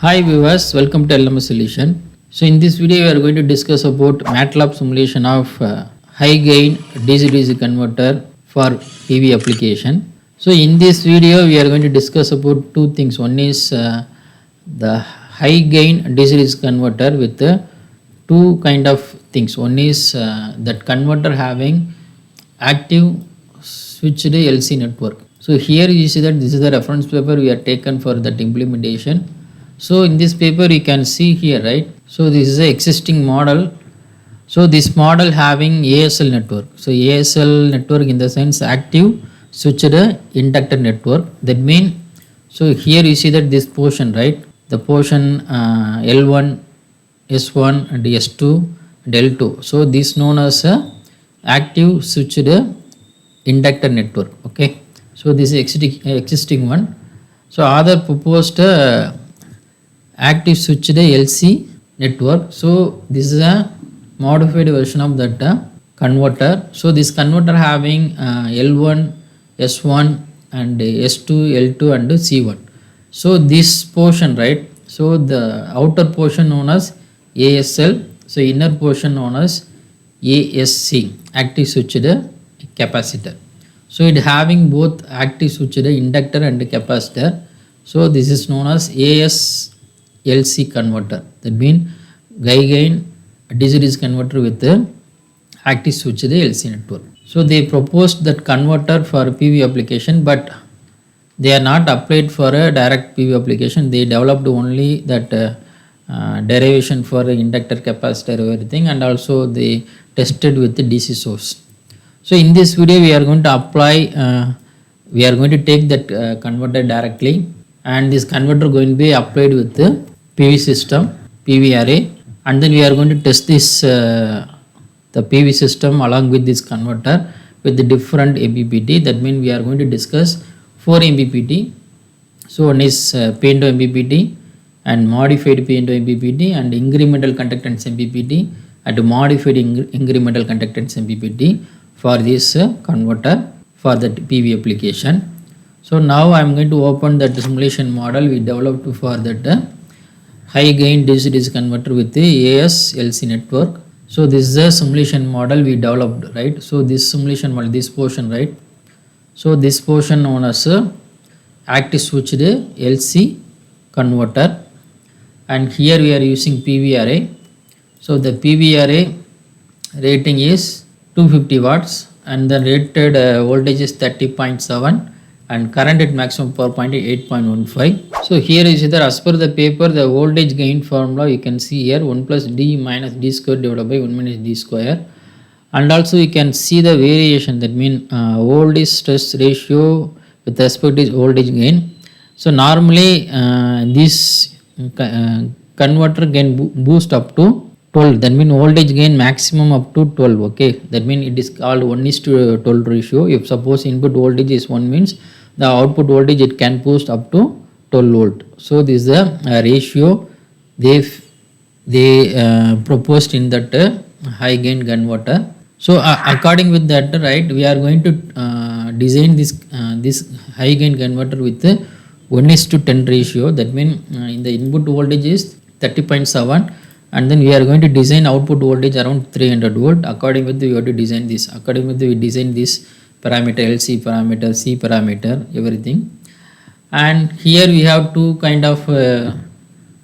Hi viewers, welcome to LMS Solution. So in this video we are going to discuss about MATLAB simulation of high gain DC-DC converter for PV application. So in this video we are going to discuss about two things. One is the high gain DC-DC converter with two kind of things. One is that converter having active switched LC network. So here you see that this is the reference paper we are taken for that implementation. So in this paper you can see here, right? So this is a existing model. So this model having ASL network. So ASL network in the sense active switched inductor network. That means, so here you see that this portion, right? The portion L1, S1 and S2 and L2. So this known as a active switched inductor network. Okay. So this is existing one. So other proposed active switched LC network. So this is a modified version of that converter. So this converter having L1, S1 and S2, L2 and C1. So this portion, right? So the outer portion known as ASL. So inner portion known as ASC, active switched capacitor. So it having both active switched inductor and capacitor. So this is known as ASLC converter. That means high gain DC-DC converter with the active switched LC network. So they proposed that converter for PV application, but they are not applied for a direct PV application. They developed only that derivation for inductor, capacitor, everything, and also they tested with the DC source. So in this video we are going to apply, we are going to take that converter directly, and this converter going to be applied with the PV system, PV array, and then we are going to test this the PV system along with this converter with the different MPPT. That means we are going to discuss 4 MPPT. So one is P&O MPPT and modified P&O MPPT and incremental conductance MPPT and modified incremental conductance MPPT for this converter for the PV application. So now I am going to open that simulation model we developed for that high gain DC-DC converter with the ASLC network. So this is a simulation model we developed, right? So this simulation model, this portion, right? So this portion known as active switched LC converter, and here we are using PV array. So the PV array rating is 250 watts and the rated voltage is 30.7 and current at maximum power point is 8.15. So here is that as per the paper, the voltage gain formula you can see here 1 plus D minus D square divided by 1 minus D square, and also you can see the variation, that means voltage stress ratio with respect to voltage gain. So normally this converter can boost up to 12, that means voltage gain maximum up to 12. Okay, that means it is called 1:12 ratio. If suppose input voltage is 1 means the output voltage it can boost up to 12 volt. So this is the ratio they proposed in that high gain converter. So according with that, right, we are going to design this high gain converter with 1:10 ratio. That means in the input voltage is 30.7 and then we are going to design output voltage around 300 volt. According with we have to design this. According with we design this parameter, LC parameter, C parameter, everything. And here we have two kind of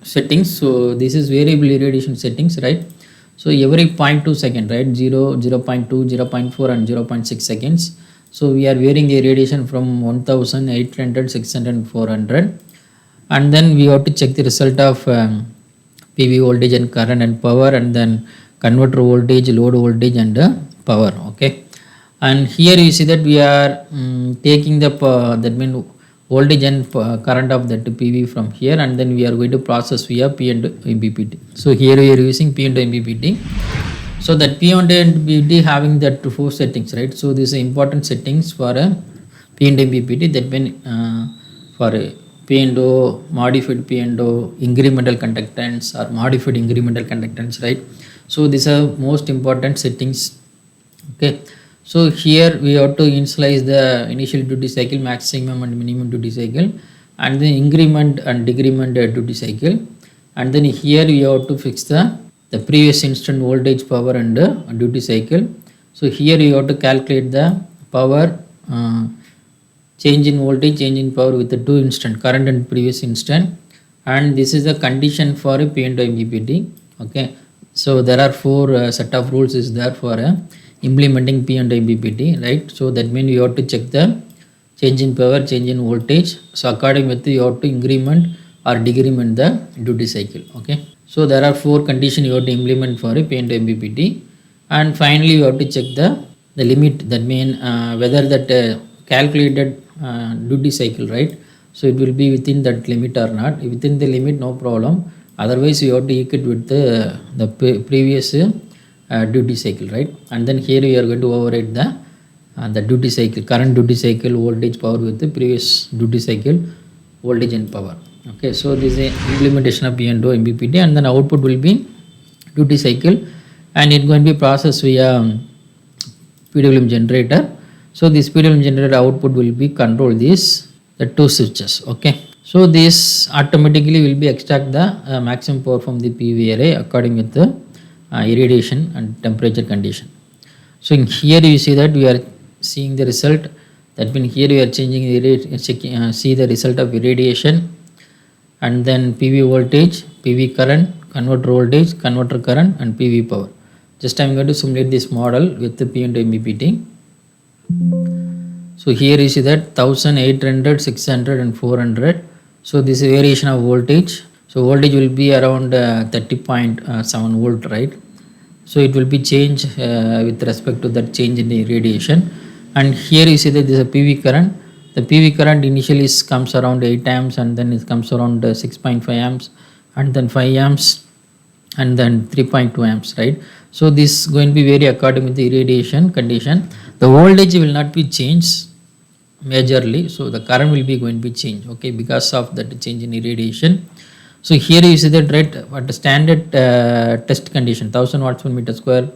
settings. So this is variable irradiation settings, right? So every 0.2 second, right? 0, 0.2, 0.4 and 0.6 seconds. So we are varying the irradiation from 1800, 600, 400. And then we have to check the result of PV voltage and current and power, and then converter voltage, load voltage and power. Okay. And here you see that we are taking the that means voltage and current of that PV from here, and then we are going to process via P&O MPPT. So here we are using P&O MPPT. So that P&O MPPT having that 4 settings, right? So this is important settings for a P&O MPPT. That means for a P&O, modified P&O, incremental conductance or modified incremental conductance, right? So these are most important settings. Okay. So here we have to initialize the initial duty cycle, maximum and minimum duty cycle. and then increment and decrement duty cycle, and then here you have to fix the previous instant voltage, power and duty cycle. So here you have to calculate the power, change in voltage, change in power with the two instant current and previous instant, and this is the condition for a P&O MPPT. Okay, so there are four set of rules is there for implementing P&O MPPT, right? So that means you have to check the change in power, change in voltage. So according with you have to increment or decrement the duty cycle. Okay, so there are four conditions you have to implement for a P&O MPPT, and finally you have to check the limit. That means whether that calculated duty cycle, right? So it will be within that limit or not. Within the limit, no problem. Otherwise, you have to equate with the previous duty cycle, right? And then here we are going to override the duty cycle, current duty cycle, voltage, power with the previous duty cycle, voltage and power. Okay, so this is a implementation of P&O MPPT, and then output will be duty cycle, and it going to be processed via PWM generator. So this PWM generator output will be control the two switches. Okay, so this automatically will be extract the maximum power from the PV array according with the irradiation and temperature condition. So in here you see that we are seeing the result. That means here we are changing the see the result of irradiation, and then PV voltage, PV current, converter voltage, converter current, and PV power. Just I am going to simulate this model with the P&O MPPT. So here you see that 1800, 600 and 400. So this is variation of voltage. So voltage will be around 30.7 volt, right? So it will be changed with respect to that change in the radiation. And here you see that this is a PV current. The PV current initially comes around 8 amps, and then it comes around 6.5 amps, and then 5 amps, and then 3.2 amps, right? So this is going to be vary according with the irradiation condition. The voltage will not be changed majorly, so the current will be going to be changed, okay, because of that change in irradiation. So here you see that, right, at the standard test condition 1000 watts per meter square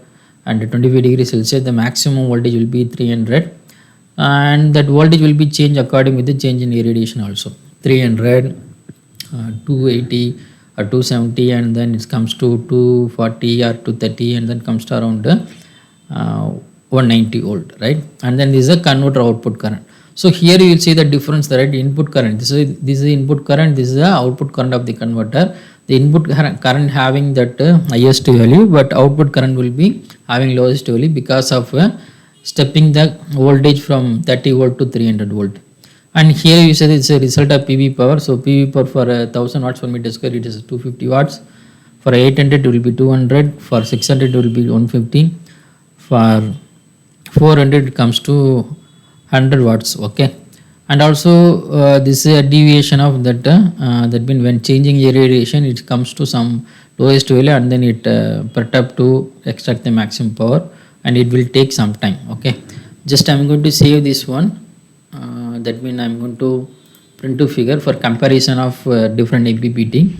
and 25 degrees Celsius, the maximum voltage will be 300, and that voltage will be changed according with the change in irradiation also. 300, 280 or 270, and then it comes to 240 or 230, and then comes to around 190 volt, right? And then this is a converter output current. So here you will see the difference, the right input current. This is the input current, this is the output current of the converter. The input current having that highest value, but output current will be having lowest value because of stepping the voltage from 30 volt to 300 volt. And here you say it's a result of PV power. So PV power for 1000 watts per meter square, it is 250 watts. For 800 it will be 200. For 600 it will be 150. For 400 it comes to 100 watts. Okay, and also this is a deviation of that. That means when changing irradiation, it comes to some lowest value, and then it perturb to extract the maximum power, and it will take some time. Okay, just I am going to save this one. That means I am going to print to figure for comparison of different MPPT.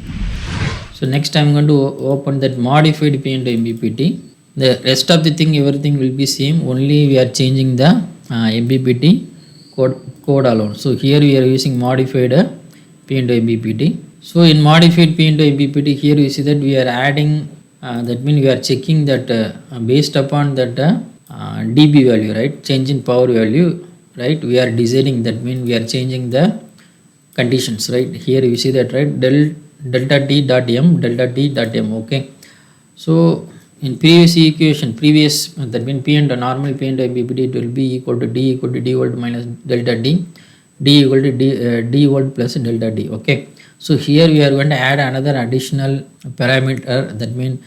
So next I am going to open that modified P&O MPPT. The rest of the thing, everything will be same. Only we are changing the MPPT code alone. So here we are using modified P&O MPPT. So in modified P&O MPPT, here you see that we are adding. That means we are checking that based upon that dB value, right? Change in power value, right? We are designing. That means we are changing the conditions, right? Here you see that, right? Delta T dot M, delta T dot M. Okay. So in previous equation, that means P&O normal P&O MPPT, it will be equal to D volt minus delta D, D equal to D volt plus delta D. Okay. So here we are going to add another additional parameter, that means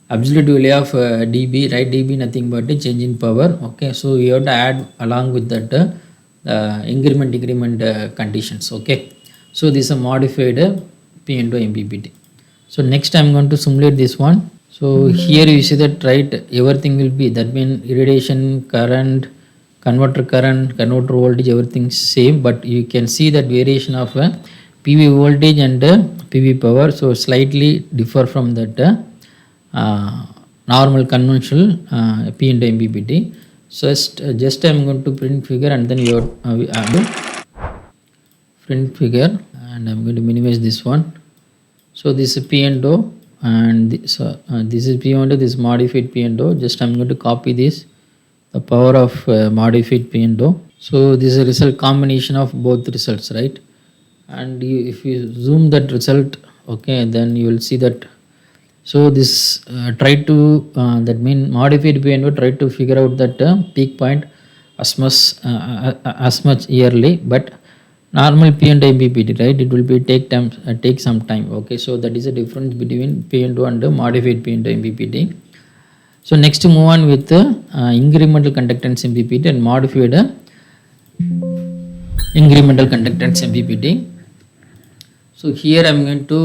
absolute value of dB, right? dB nothing but a change in power. Okay. So we have to add along with that increment decrement conditions. Okay. So this is a modified P&O MPPT. So next I am going to simulate this one. So here you see that, right, everything will be, that means irradiation current, converter voltage, everything same, but you can see that variation of PV voltage and PV power, so slightly differ from that normal conventional P&O MPPT. So just I am going to print figure, and then you have to print figure. and I'm going to minimize this one. So this is P&O and this is P&O, this is modified P&O. Just I'm going to copy this, the power of modified P&O. So this is a result combination of both results, right? And if you zoom that result, okay, then you will see that. So this try to that mean modified P&O try to figure out that peak point as much yearly, but normal P&O MPPT, right, it will be take some time. Okay, so that is the difference between P&O and modified P&O MPPT. So next to move on with incremental conductance MPPT and modified incremental conductance MPPT. So here I'm going to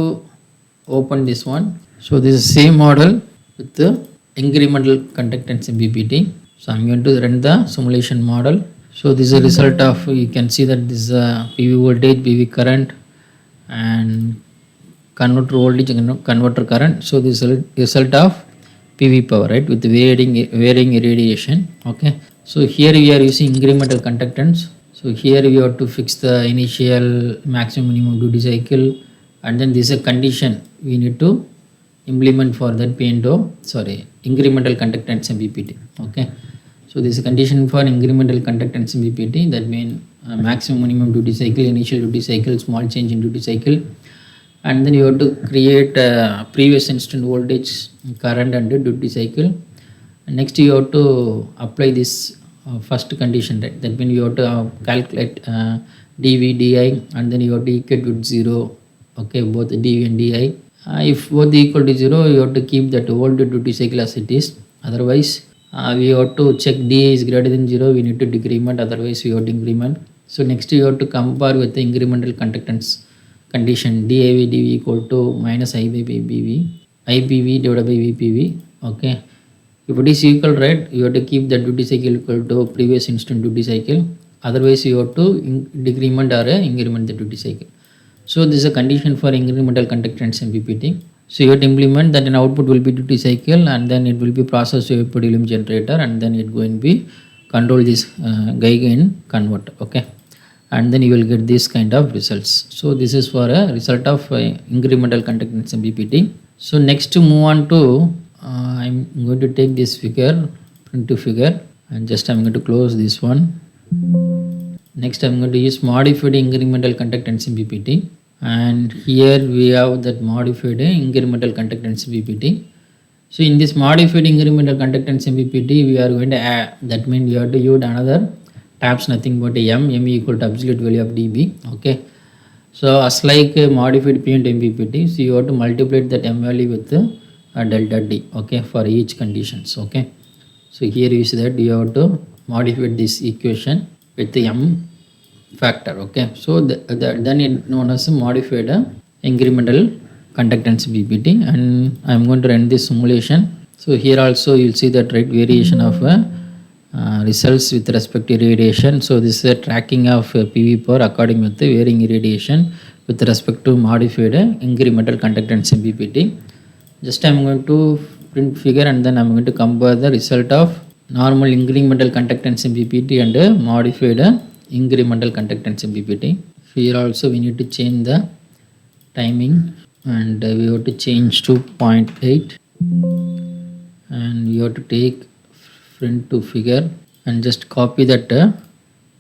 open this one. So this is same model with the incremental conductance MPPT. So I'm going to run the simulation model. So this is a result of, you can see that this is a PV voltage, PV current and converter voltage and converter current. So this is a result of PV power, right, with varying irradiation. Okay, so here we are using incremental conductance. So here we have to fix the initial maximum minimum duty cycle, and then this is a condition we need to implement for that incremental conductance MPPT. Okay, so this is a condition for incremental conductance MPPT, that means maximum minimum duty cycle, initial duty cycle, small change in duty cycle, and then you have to create previous instant voltage, current and duty cycle. And next you have to apply this first condition, right? That means you have to calculate dV, di, and then you have to equate with 0. Okay, both dV and di. If both equal to 0, you have to keep that voltage duty cycle as it is. Otherwise, we have to check di is greater than 0. We need to decrement. Otherwise, we have to increment. So next you have to compare with the incremental conductance condition, div dV equal to minus I by PV, IPV divided by VPV. Okay, if it is equal, right, you have to keep the duty cycle equal to previous instant duty cycle. Otherwise, you have to decrement or increment the duty cycle. So this is a condition for incremental conductance MPPT. So you have to implement that, an output will be duty cycle, and then it will be processed to a petroleum generator, and then it going to be control this gain converter. Okay, and then you will get this kind of results. So this is for a result of incremental conductance MPPT. So next to move on to I'm going to take this figure, print to figure, and just I'm going to close this one. Next I'm going to use modified incremental conductance MPPT, and here we have that modified incremental conductance MPPT. So in this modified incremental conductance MPPT, we are going to add, that means we have to use another tabs, nothing but m equal to absolute value of dB. Okay, so as like modified P&O MPPT, so you have to multiply that m value with delta d. Okay, for each conditions. Okay, so here you see that you have to modify this equation with the m factor. Okay, so then it known as a modified incremental conductance MPPT, and I am going to run this simulation. So here also you will see that, right, variation of results with respect to irradiation. So this is a tracking of PV power according with the varying irradiation with respect to modified incremental conductance MPPT. Just I am going to print figure, and then I am going to compare the result of normal incremental conductance MPPT and modified incremental conductance MPPT. Here also we need to change the timing, and we have to change to 0.8, and you have to take print to figure and just copy that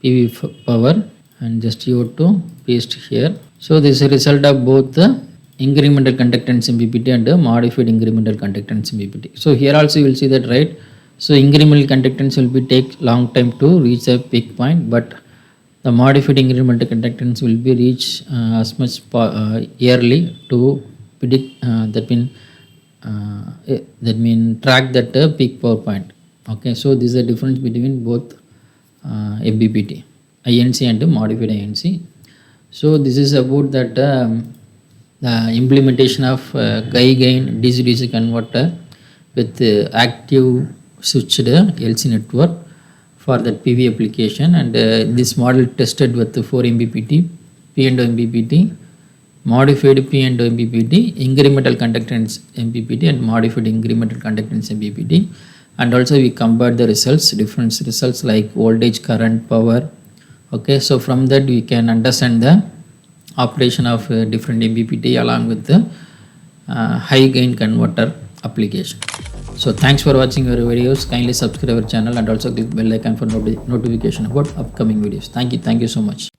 PV power, and just you have to paste here. So this is a result of both the incremental conductance MPPT and modified incremental conductance MPPT. So here also you will see that, right, so incremental conductance will be take long time to reach a peak point, but the modified incremental conductance will be reached as much yearly to predict that mean track that peak power point. Okay, so this is the difference between both MPPT, INC and modified INC. So this is about that the implementation of gain DC-DC converter with active switched LC network for that PV application, and this model tested with the 4 MPPT, P&O MPPT, modified P&O MPPT, incremental conductance MPPT, and modified incremental conductance MPPT. And also we compared the results, different results like voltage, current, power. Okay, so from that we can understand the operation of different MPPT along with the high gain converter application. So thanks for watching our videos. Kindly subscribe our channel and also click bell icon for notification about upcoming videos. Thank you so much.